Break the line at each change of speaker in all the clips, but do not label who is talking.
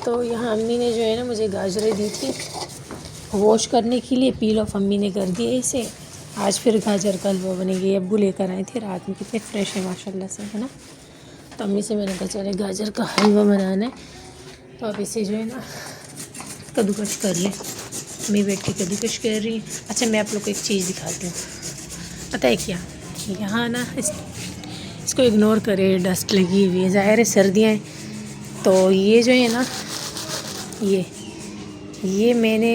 तो यहाँ अम्मी ने जो है ना मुझे गाजरें दी थी वॉश करने के लिए, पील ऑफ अम्मी ने कर दिया इसे। आज फिर गाजर का हलवा बनेगी। अब्बू लेकर आए थे रात में, कितने फ्रेश है माशाल्लाह से, है ना। तो अम्मी से मैंने कहा चले गाजर का हलवा बनाना है, तो अब इसे जो है ना कद्दूकश कर लें। अम्मी बैठ के कद्दूकश कर रही हैं। अच्छा मैं आप लोग को एक चीज़ दिखाती हूँ, पता है क्या, यहाँ ना इसको इग्नोर करें, डस्ट लगी हुई है, ज़ाहिर है सर्दियाँ हैं। तो ये जो है ना ये मैंने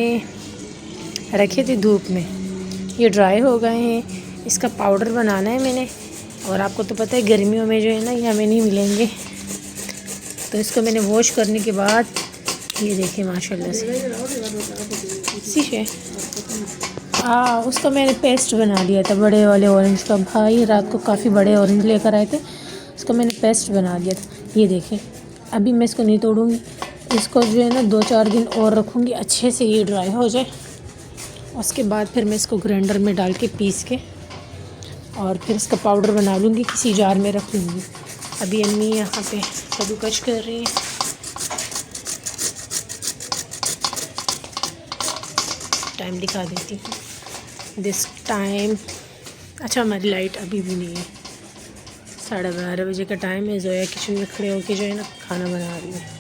रखे थे धूप में, ये ड्राई हो गए हैं। इसका पाउडर बनाना है मैंने, और आपको तो पता है गर्मियों में जो है ना ये हमें नहीं मिलेंगे। तो इसको मैंने वॉश करने के बाद ये देखिए माशाल्लाह से शीशे उसका मैंने पेस्ट बना लिया था बड़े वाले ऑरेंज का। भाई रात को काफ़ी बड़े ऑरेंज लेकर आए थे, उसका मैंने पेस्ट बना लिया था। ये देखें, अभी मैं इसको नहीं तोड़ूँगी, इसको जो है ना 2-4 दिन और रखूँगी अच्छे से, ये ड्राई हो जाए। उसके बाद फिर मैं इसको ग्राइंडर में डाल के पीस के और फिर इसका पाउडर बना लूँगी, किसी जार में रख लूँगी। अभी अम्मी यहाँ पे कद्दूकश कर रही हैं। टाइम दिखा देती हूँ, दिस टाइम। अच्छा हमारी लाइट अभी भी नहीं है, 12:30 बजे का टाइम है। जोया किचन में खड़े होके जो है ना खाना बना रही है,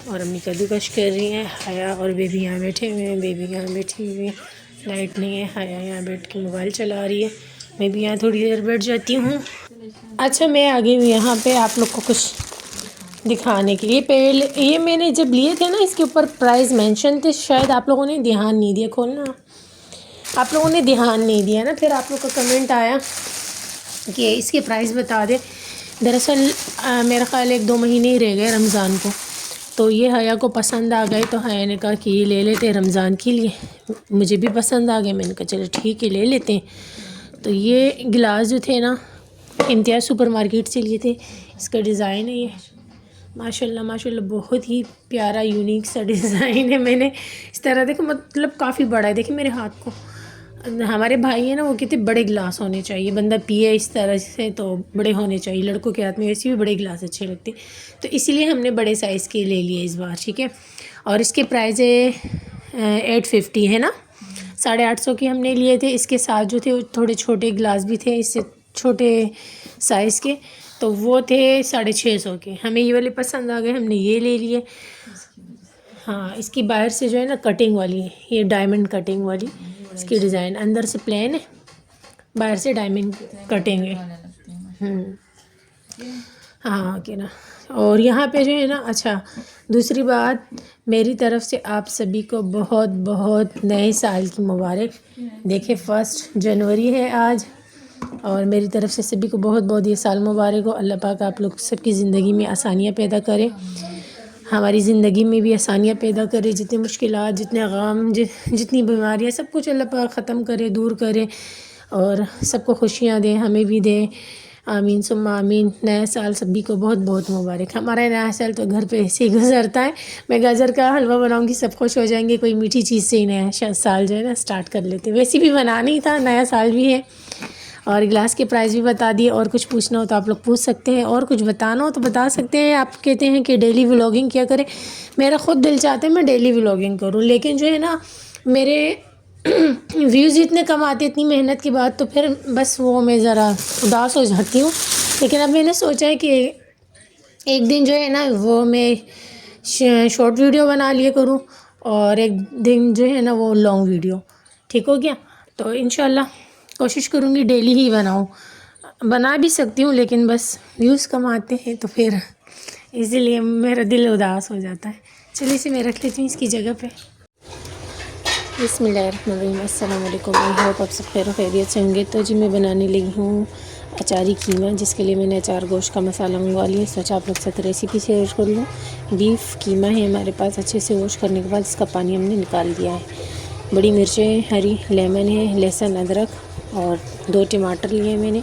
और अम्मी कद्दूकश कर रही हैं। हया और बेबी यहाँ बैठे हुए हैं, बेबी यहाँ बैठी हुई है, लाइट नहीं है। हया यहाँ बैठ के मोबाइल चला रही है, मैं भी यहाँ थोड़ी देर बैठ जाती हूँ। अच्छा मैं आ गई हूँ यहाँ पे आप लोग को कुछ दिखाने के लिए। पहले ये मैंने जब लिए थे ना, इसके ऊपर प्राइस मेंशन थे, शायद आप लोगों ने ध्यान नहीं दिया। खोलना, आप लोगों ने ध्यान नहीं दिया ना, फिर आप लोग का कमेंट आया कि इसके प्राइस बता दे। दरअसल मेरा ख़्याल 1-2 महीने ही रह गए रमज़ान को, तो ये हया को पसंद आ गए, तो हया ने कहा कि ये ले लेते हैं रमज़ान के लिए। मुझे भी पसंद आ गए, मैंने कहा चलो ठीक है ले लेते हैं। तो ये गिलास जो थे ना इम्तियाज़ सुपर मार्केट से लिए थे। इसका डिज़ाइन है ये माशाल्लाह माशाल्लाह, बहुत ही प्यारा यूनिक सा डिज़ाइन है। मैंने इस तरह देखो, मतलब काफ़ी बड़ा है, देखिए मेरे हाथ को। हमारे भाई है ना, वो कहते बड़े गिलास होने चाहिए, बंदा पिए इस तरह से तो बड़े होने चाहिए। लड़कों के हाथ में वैसे भी बड़े गिलास अच्छे लगते, तो इसीलिए हमने बड़े साइज़ के ले लिए इस बार, ठीक है। और इसके प्राइस है 850 है ना, 850 के हमने लिए थे। इसके साथ जो थे थोड़े छोटे गिलास भी थे इससे छोटे साइज़ के, तो वो थे 650 के। हमें ये वाले पसंद आ गए, हमने ये ले लिए। हाँ इसकी बाहर से जो है ना कटिंग वाली, ये डायमंड कटिंग वाली इसकी डिज़ाइन, अंदर से प्लेन है, बाहर से डायमंड कटिंग है। हाँ कि ना। और यहाँ पे जो है ना, अच्छा दूसरी बात, मेरी तरफ से आप सभी को बहुत बहुत नए साल की मुबारक। देखिए 1 जनवरी है आज, और मेरी तरफ से सभी को बहुत बहुत ये साल मुबारक हो। अल्लाह पाक आप लोग सबकी ज़िंदगी में आसानियाँ पैदा करे, हमारी ज़िंदगी में भी आसानियाँ पैदा करे। जितनी मुश्किलात, जितने गम, जितनी बीमारियाँ, सब कुछ अल्लाह पाक ख़त्म करे, दूर करे, और सबको खुशियाँ दें, हमें भी दें। आमीन सुम्मा आमीन। नया साल सभी को बहुत बहुत मुबारक। हमारा नया साल तो घर पे ऐसे ही गुजरता है। मैं गाजर का हलवा बनाऊंगी, सब खुश हो जाएंगे, कोई मीठी चीज़ से ही नया साल जो है ना स्टार्ट कर लेते। वैसे भी बनाना ही था, नया साल भी है। और गिलास के प्राइस भी बता दिए, और कुछ पूछना हो तो आप लोग पूछ सकते हैं, और कुछ बताना हो तो बता सकते हैं। आप कहते हैं कि डेली व्लॉगिंग क्या करें, मेरा ख़ुद दिल चाहता है मैं डेली व्लॉगिंग करूँ, लेकिन जो है ना मेरे व्यूज़ इतने कम आते इतनी मेहनत के बाद, तो फिर बस वो मैं ज़रा उदास हो जाती हूँ। लेकिन अब मैंने सोचा है कि एक दिन जो है ना वो मैं शॉर्ट वीडियो बना लिया करूँ, और एक दिन जो है ना वो लॉन्ग वीडियो, ठीक हो गया। तो इंशाल्लाह कोशिश करूँगी डेली ही बनाऊँ, बना भी सकती हूँ, लेकिन बस व्यूज़ कम आते हैं तो फिर इसीलिए मेरा दिल उदास हो जाता है। चलिए इसे मैं रख लेती हूँ इसकी जगह पे। बिस्मिल्लाहिर्रहमानिर्रहीम, अस्सलाम वालेकुम। आई होप आप सब खैर खैरियत से होंगे। तो जी मैं बनाने लगी हूँ अचारी कीमा, जिसके लिए मैंने अचार गोश्त का मसाला मंगवा लिया। सोचा आप लोग के साथ रेसिपी शेयर कर लूँ। बीफ कीमा है हमारे पास, अच्छे से वॉश करने के बाद इसका पानी हमने निकाल दिया है। बड़ी मिर्चें, हरी लेमन है, लहसुन, अदरक और 2 टमाटर लिए मैंने,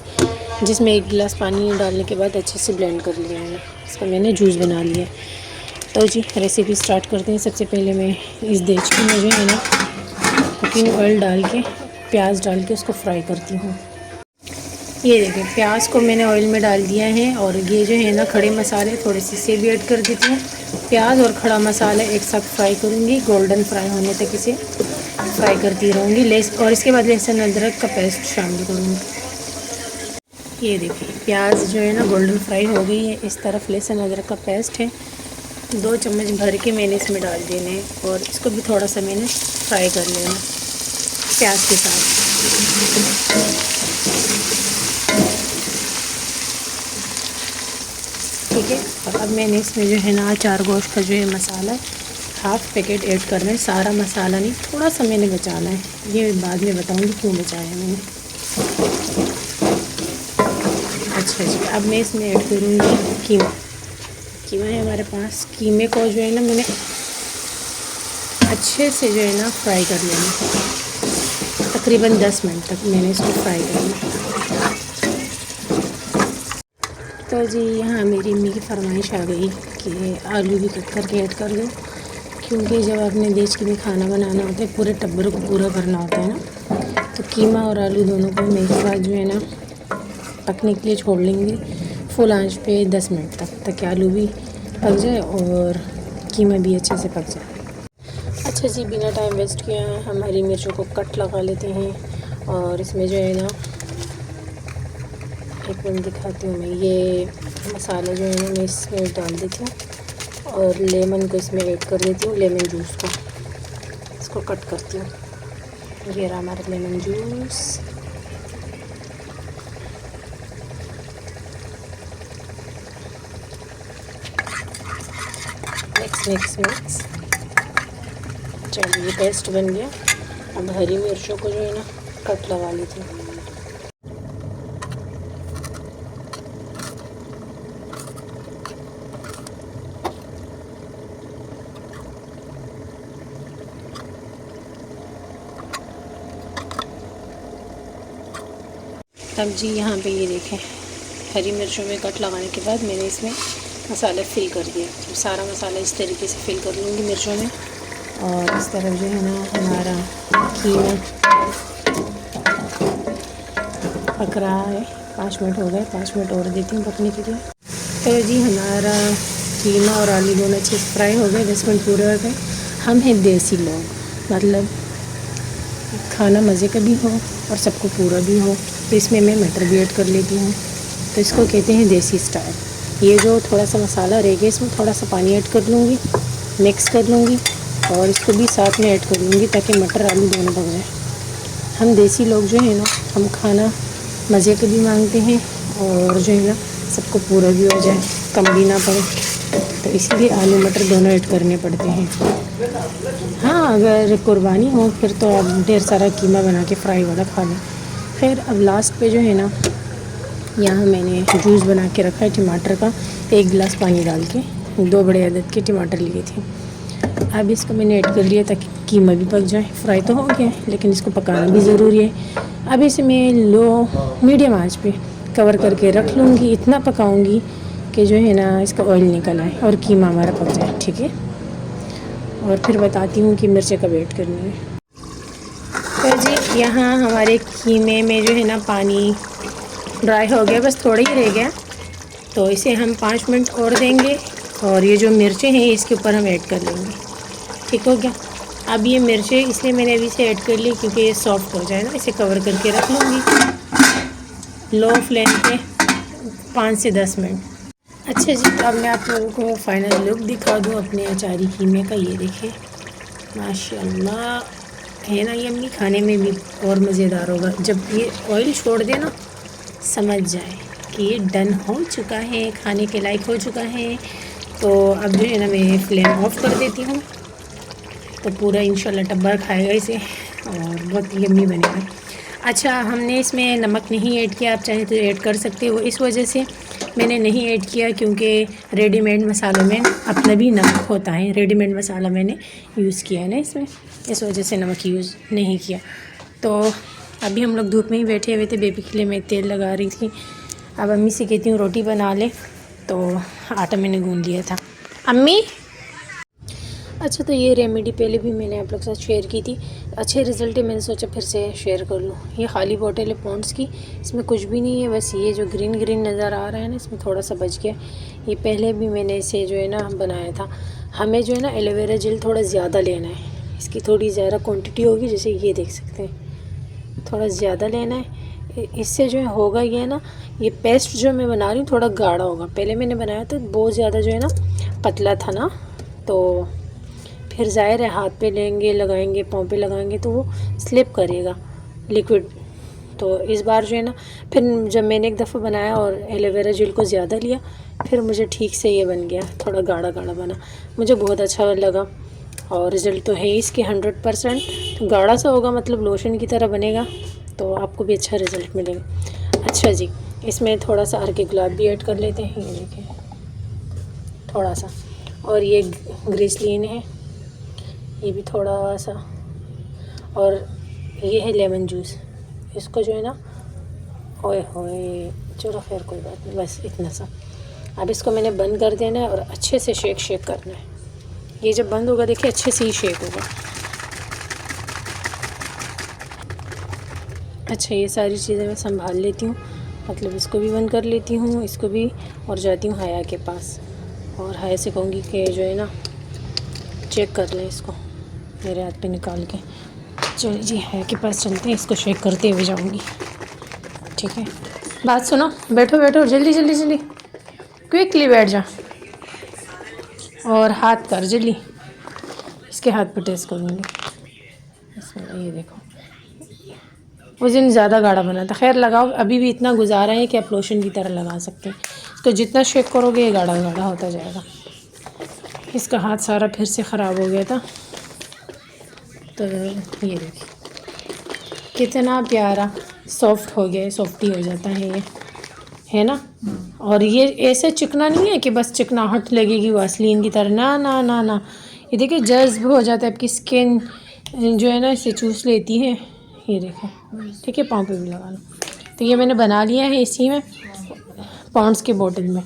जिसमें 1 गिलास पानी डालने के बाद अच्छे से ब्लेंड कर लिया है। इसका मैंने जूस बना लिया। तो जी रेसिपी स्टार्ट करते हैं। सबसे पहले मैं इस देचकी में जो है ना कुकिंग ऑयल डाल के, प्याज डाल के उसको फ्राई करती हूँ। ये देखिए प्याज को मैंने ऑयल में डाल दिया है और ये जो है ना खड़े मसाले थोड़े से इसे भी ऐड कर देती हूँ। प्याज और खड़ा मसाला एक साथ फ्राई करूँगी, गोल्डन फ्राई होने तक इसे फ्राई करती रहूँगी। और इसके बाद लहसुन अदरक का पेस्ट शामिल करूँगी। ये देखिए प्याज जो है ना गोल्डन फ्राई हो गई है। इस तरफ लहसुन अदरक का पेस्ट है, 2 चम्मच भर के मैंने इसमें डाल देने हैं और इसको भी थोड़ा सा मैंने फ्राई कर लेना प्याज के साथ। ठीक है, और अब मैंने इसमें जो है ना अचार गोश्त का जो है मसाला हाफ़ पैकेट ऐड करना है। सारा मसाला नहीं, थोड़ा सा मैंने बचाना है, ये बाद में बताऊंगी क्यों बचाया मैंने। अच्छा जी, अब मैं इसमें ऐड करूँगी कीमा। कीमा है हमारे पास। कीमे को जो है ना मैंने अच्छे से जो है ना फ्राई कर लेना, तकरीबन 10 मिनट तक मैंने इसको फ्राई करना। तो जी यहाँ मेरी अम्मी की फरमाइश आ गई कि आलू भी कट करके ऐड कर दो, क्योंकि जब आपने देश के लिए खाना बनाना होता है पूरे टब्बर को पूरा करना होता है ना, तो कीमा और आलू दोनों को मैं एक साथ जो है ना पकने के लिए छोड़ लेंगे फुल आंच पे 10 मिनट तक, ताकि आलू भी पक जाए और कीमा भी अच्छे से पक जाए। अच्छा जी, बिना टाइम वेस्ट किए हम हरी मिर्चों को कट लगा लेते हैं और इसमें जो है ना एक मिनट दिखाती हूँ मैं, ये मसाला जो है ना मैं इसमें डाल देती हूँ और लेमन को इसमें ऐड कर देती हूँ, लेमन जूस को इसको कट करती हूँ। ये रहा हमारा लेमन जूस। मिक्स। चलिए ये पेस्ट बन गया। अब हरी मिर्चों को जो है ना कट लगा लेती हूँ। तब जी यहाँ पे ये देखें, हरी मिर्चों में कट लगाने के बाद मैंने इसमें मसाला फिल कर दिया। तो सारा मसाला इस तरीके से फिल कर लूँगी मिर्चों में। और इस तरफ जो है ना हमारा कीमा पक रहा है। 5 मिनट हो गए, 5 मिनट और देती हूँ पकने के लिए। तो जी हमारा कीमा और आलू दोनों अच्छे से फ्राई हो गए, 10 मिनट पूरे हो गए। हम हैं देसी लोग, मतलब खाना मज़े का भी हो और सबको पूरा भी हो, तो इसमें मैं मटर भी ऐड कर लेती हूँ। तो इसको कहते हैं देसी स्टाइल। ये जो थोड़ा सा मसाला रह गया इसमें थोड़ा सा पानी ऐड कर लूँगी, मिक्स कर लूँगी और इसको भी साथ में ऐड कर लूँगी ताकि मटर आलू दोनों पक जाए। हम देसी लोग जो है ना, हम खाना मज़े का भी मांगते हैं और जो है ना सबको पूरा भी हो जाए, कम भी ना पड़े, तो इसीलिए आलू मटर दोनों ऐड करने पड़ते हैं। हाँ, अगर कुर्बानी हो फिर तो आप ढेर सारा कीमा बना के फ्राई वाला खा लें। फिर अब लास्ट पे जो है ना यहाँ मैंने जूस बना के रखा है टमाटर का, 1 गिलास पानी डाल के 2 बड़े अदद के टमाटर लिए थे। अब इसको मैंने ऐड कर लिया ताकि कीमा भी पक जाए। फ्राई तो हो गया है लेकिन इसको पकाना भी ज़रूरी है। अब इसे मैं लो मीडियम आंच पे कवर करके रख लूँगी, इतना पकाऊँगी कि जो है ना इसका ऑयल निकल आए और कीमा हमारा पक जाए। ठीक है, और फिर बताती हूँ कि मिर्चें कब ऐड करनी है। तो जी यहाँ हमारे कीमे में जो है ना पानी ड्राई हो गया, बस थोड़ा ही रह गया, तो इसे हम 5 मिनट और देंगे और ये जो मिर्चें हैं इसके ऊपर हम ऐड कर लेंगे। ठीक हो गया। अब ये मिर्चें इसलिए मैंने अभी से ऐड कर ली क्योंकि ये सॉफ्ट हो जाए ना, इसे कवर करके रख लूँगी लो फ्लेम पे 5 से 10 मिनट। अच्छा जी, अब मैं आप लोगों को फाइनल लुक दिखा दूँ अपने अचारी कीमे का। ये देखिए माशाल्लाह है ना, ये अम्मी खाने में भी और मज़ेदार होगा। जब ये ऑयल छोड़ दे ना समझ जाए कि ये डन हो चुका है, खाने के लायक हो चुका है। तो अब जो है ना मैं फ्लेम ऑफ कर देती हूँ, तो पूरा इंशाल्लाह टब्बर खाएगा इसे और बहुत यम्मी बनेगा। अच्छा, हमने इसमें नमक नहीं ऐड किया, आप चाहें तो ऐड कर सकते हो। इस वजह से मैंने नहीं ऐड किया क्योंकि रेडीमेड मसालों में अपना भी नमक होता है। रेडीमेड मसाला मैंने यूज़ किया है ना इसमें, इस वजह से नमक यूज़ नहीं किया। तो अभी हम लोग धूप में ही बैठे हुए थे, बेबी के लिए मैं तेल लगा रही थी। अब अम्मी से कहती हूँ रोटी बना ले, तो आटा मैंने गूँध लिया था। अम्मी अच्छा, तो ये रेमेडी पहले भी मैंने आप लोग के साथ शेयर की थी, अच्छे रिज़ल्ट है, मैंने सोचा फिर से शेयर कर लूँ। ये खाली बॉटल है पॉन्ड्स की, इसमें कुछ भी नहीं है, बस ये जो ग्रीन ग्रीन नज़र आ रहा है ना, इसमें थोड़ा सा बच गया। ये पहले भी मैंने इसे जो है ना बनाया था। हमें जो है ना एलोवेरा जेल थोड़ा ज़्यादा लेना है, इसकी थोड़ी ज़्यादा क्वान्टिटी होगी, जैसे ये देख सकते हैं, थोड़ा ज़्यादा लेना है। इससे जो है होगा ये ना, ये पेस्ट जो मैं बना रही हूँ थोड़ा गाढ़ा होगा। पहले मैंने बनाया तो बहुत ज़्यादा जो है ना पतला था ना, तो फिर ज़ाहिर है हाथ पे लेंगे, लगाएंगे, पाँव पे लगाएंगे तो वो स्लिप करेगा लिक्विड। तो इस बार जो है ना, फिर जब मैंने एक दफ़ा बनाया और एलोवेरा जेल को ज़्यादा लिया, फिर मुझे ठीक से ये बन गया, थोड़ा गाढ़ा गाढ़ा बना, मुझे बहुत अच्छा लगा। और रिज़ल्ट तो है ही इसके 100%। तो गाढ़ा सा होगा मतलब लोशन की तरह बनेगा, तो आपको भी अच्छा रिज़ल्ट मिलेगा। अच्छा जी, इसमें थोड़ा सा अर्के गुलाब भी ऐड कर लेते हैं, ये देखें थोड़ा सा। और ये ग्लिसरीन है, ये भी थोड़ा सा। और ये है लेमन जूस, इसको जो है ना, ओए होए, चलो खैर कोई बात नहीं, बस इतना सा। अब इसको मैंने बंद कर देना है और अच्छे से शेक करना है। ये जब बंद होगा देखिए अच्छे से ही शेक होगा। अच्छा, ये सारी चीज़ें मैं संभाल लेती हूँ, मतलब इसको भी बंद कर लेती हूँ, इसको भी, और जाती हूँ हया के पास, और हया से कहूँगी कि जो है ना चेक कर लें इसको, मेरे हाथ पे निकाल के। चलिए जी, हया के पास चलते हैं, इसको शेक करते हुए जाऊँगी, ठीक है। बात सुनो, बैठो बैठो, जल्दी जल्दी जल्दी, क्विकली बैठ जा, और हाथ कर जल्दी, इसके हाथ पे टेस्ट करूँगी। ये देखो, उस दिन ज़्यादा गाढ़ा बना था, खैर लगाओ, अभी भी इतना गुजारा है कि आप लोशन की तरह लगा सकते हैं। तो जितना शेक करोगे ये गाढ़ा गाढ़ा होता जाएगा। इसका हाथ सारा फिर से ख़राब हो गया था, तो ये देखिए कितना प्यारा सॉफ्ट हो गया, सॉफ्टी हो जाता है ये, है ना। और ये ऐसे चिकना नहीं है कि बस चिकनाहट लगेगी वासलीन की तरह, ना ना ना ना, ये देखिए जज्ब हो जाता है, आपकी स्किन जो है ना इसे चूस लेती है। ये देखो, ठीक है, पाँव पे भी लगा लो। तो ये मैंने बना लिया है इसी में, पॉन्ड्स के बोतल में,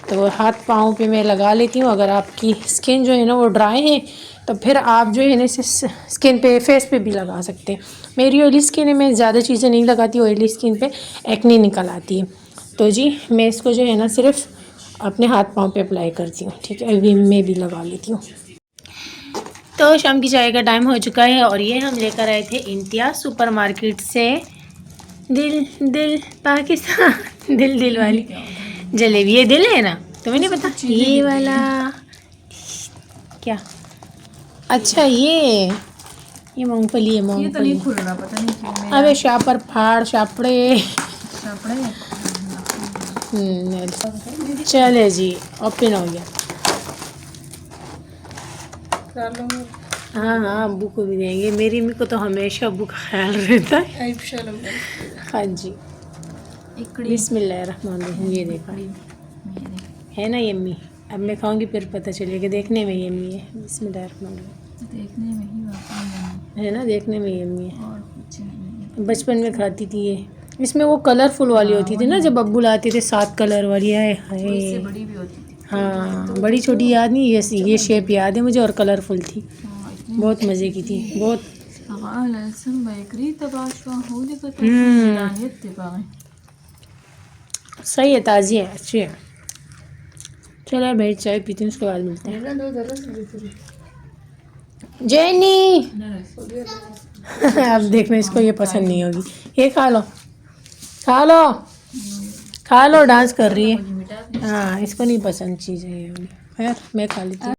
तो हाथ पाँव पे मैं लगा लेती हूँ। अगर आपकी स्किन जो है ना वो ड्राई है, तो फिर आप जो है ना इसे स्किन पे, फेस पे भी लगा सकते हैं। मेरी ऑयली स्किन है, मैं ज़्यादा चीज़ें नहीं लगाती, ऑयली स्किन पे एक्ने निकल आती है। तो जी मैं इसको जो है ना सिर्फ अपने हाथ पाँव पे अप्लाई करती हूँ, ठीक है, अभी मैं भी लगा लेती हूँ। तो शाम की चाय का टाइम हो चुका है, और ये हम लेकर आए थे इम्तियाज़ सुपर मार्केट से दिल दिल पाकिस्तान दिल दिल वाली जलेबी। ये दिल है ना, तुम्हें नहीं पता ये वाला क्या? अच्छा, ये मूंगफली है, मूंगफली। ये तो नहीं खुल रहा, पता नहीं क्यों। अबे शापर फाड़, शापड़े चले जी, ओपन हो गया। हाँ हाँ, अब्बू को भी देंगे, मेरी अम्मी को तो हमेशा अब्बू का ख्याल रहता है। हाँ जी, बिस्मिल्लाहिर्रहमानिर्रहीम। ये देखो है ना यम्मी, अब मैं खाऊंगी फिर पता चलेगा, देखने में यम्मी है। बिस्मिल्लाहिर्रहमानिर्रहीम, देखने में ही है ना, देखने में यम्मी है, और कुछ नहीं। बचपन में खाती थी ये, इसमें वो कलरफुल वाली होती थी ना, जब अब्बू लाते थे 7 कलर वाली, है बड़ी भी होती थी। हाँ, बड़ी छोटी याद नहीं, ये शेप याद है मुझे, और कलरफुल थी, बहुत मज़े की थी, बहुत। सही है, ताज़ी है, अच्छी है। चलो भाई चाय पीती हूँ, उसके बाद मिलते हैं। जेनी अब देखना, इसको ये पसंद नहीं होगी, ये खा लो खा लो खा लो, डांस कर रही है। हाँ, इसको नहीं पसंद चीज़ है ये, खैर मैं खा लेती हूँ।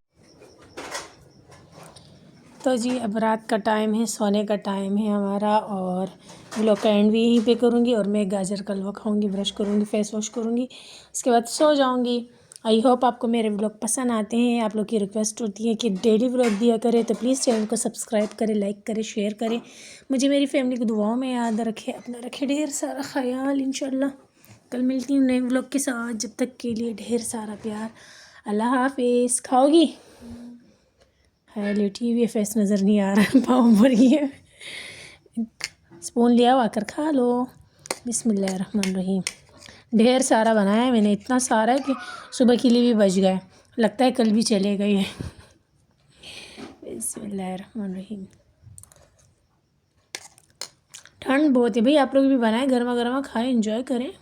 तो जी अब रात का टाइम है, सोने का टाइम है हमारा, और व्लॉग का एंड भी यहीं पे करूँगी, और मैं गाजर का हलवा खाऊँगी, ब्रश करूँगी, फेस वॉश करूँगी, उसके बाद सो जाऊँगी। आई होप आपको मेरे व्लॉग पसंद आते हैं। आप लोग की रिक्वेस्ट होती है कि डेली व्लॉग दिया करें, तो प्लीज़ चैनल को सब्सक्राइब करें, लाइक करें, शेयर करें, मुझे मेरी फैमिली की दुआओं में याद रखें, अपना रखें ढेर सारा ख्याल। इंशाल्लाह कल मिलती हूँ नए व्लॉग के साथ, जब तक के लिए ढेर सारा प्यार। अल्लाह हाफिज़। खाओगी? है लेटी हुई, फेस नज़र नहीं आ रहा, पाँव भर गई है। स्पून लिया हुआ, आकर खा लो। बिस्मिल्लाहिर्रहमानिर्रहीम। ढेर सारा बनाया है मैंने, इतना सारा है कि सुबह के लिए भी बच गए, लगता है कल भी चले गए। बिस्मिल्लाहिर्रहमानिर्रहीम। ठंड बहुत है भाई, आप लोग भी बनाएं गर्मा गर्मा, खाएं, एंजॉय करें।